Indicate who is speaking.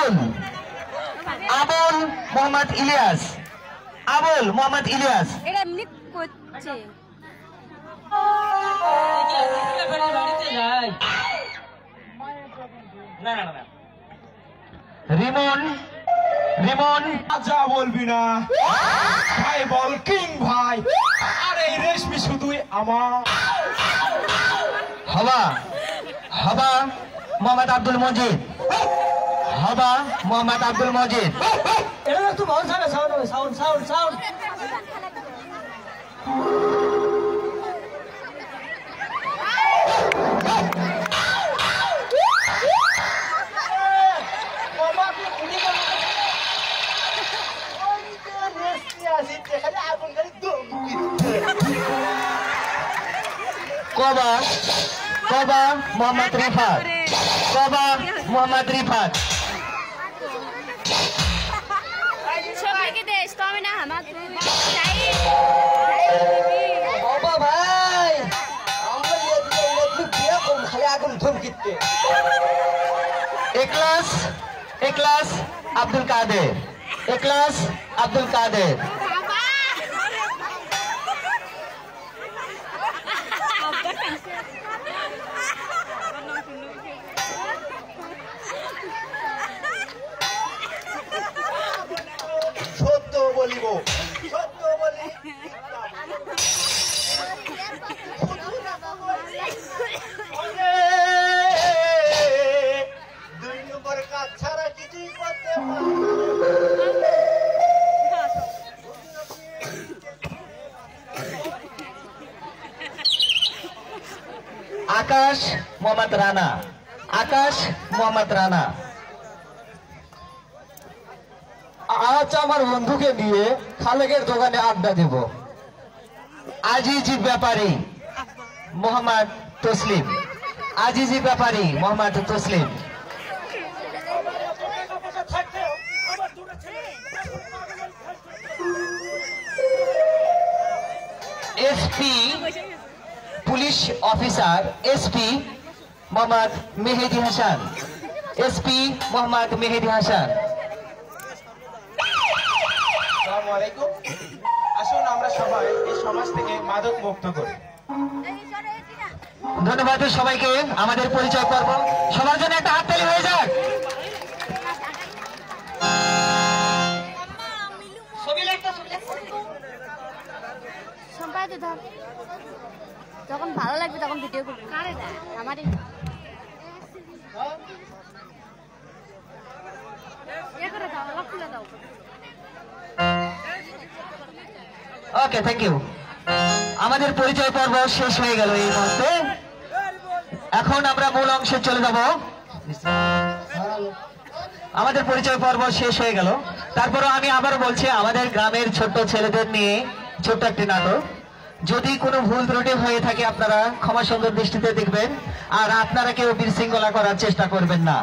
Speaker 1: আবুল আবুল মোহাম্মদ ইলিয়াস, আবুল মোহাম্মদ ইলিয়াস।
Speaker 2: এটা এমনি করছে।
Speaker 1: রিমন, রিমন।
Speaker 3: যা বলবি না ভাই, বল কিং ভাই। আরে এই রেশমি শুধুই আমার।
Speaker 1: হবা, হবা মোহাম্মদ আব্দুল মজিদ, হবা মোহাম্মদ আব্দুল মজিদ।
Speaker 3: এটা একটু ভালো সাউন্ড সাউন্ড সাউন্ড সাউন্ড।
Speaker 1: কবা, কবা মোহাম্মদ রিফাত, কবা মোহাম্মদ রিফাত।
Speaker 2: সবাইকে দেশ তো আমি না আমার
Speaker 3: বাবা ভাই আমরা বিয়ে করব খালি আগুন ধমকিতে।
Speaker 1: ইখলাস, ইখলাস আব্দুল কাদের, ইখলাস আব্দুল কাদের।
Speaker 3: সত্য বলিব, সত্য বলি। 2 নম্বর কাজ ছাড়া কিছুই করতে পারি।
Speaker 1: আকাশ মোহাম্মদ রানা, আকাশ মোহাম্মদ রানা।
Speaker 3: আজ আমার বন্ধুকে নিয়ে খালেকের দোকানে আড্ডা দেব।
Speaker 1: Azizi Bepari Mohammad Taslim, Azizi Bepari Mohammad Taslim. SP police officer, SP Mohammad Mehedi Hasan, SP Mohammad Mehedi Hasan.
Speaker 3: আসসালামু আলাইকুম। আসুন আমরা সবাই এই সমাজ থেকে মাদক মুক্ত করি।
Speaker 1: ধন্যবাদ সবাইকে। আমাদের পরিচয় পর্ব সবার জন্য একটা হাততালি হয়ে যাক।
Speaker 2: যখন ভালো লাগবে তখন ভিডিও করবো। আমারই করে দাও, লক খুলে দাও।
Speaker 1: ওকে, থ্যাংক ইউ। আমাদের পরিচয় পর্ব শেষ হয়ে গেল এই মুহূর্তে। এখন আমরা মূল অংশে চলে যাব। আমাদের পরিচয় পর্ব শেষ হয়ে গেল। তারপরও আমি আবারও বলছি, আমাদের গ্রামের ছোট্ট ছেলেদের নিয়ে ছোট্ট একটি নাটক। যদি কোনো ভুল ত্রুটি হয়ে থাকে আপনারা ক্ষমা সুন্দর দৃষ্টিতে দেখবেন, আর আপনারা কেউ বিশৃঙ্খলা করার চেষ্টা করবেন না।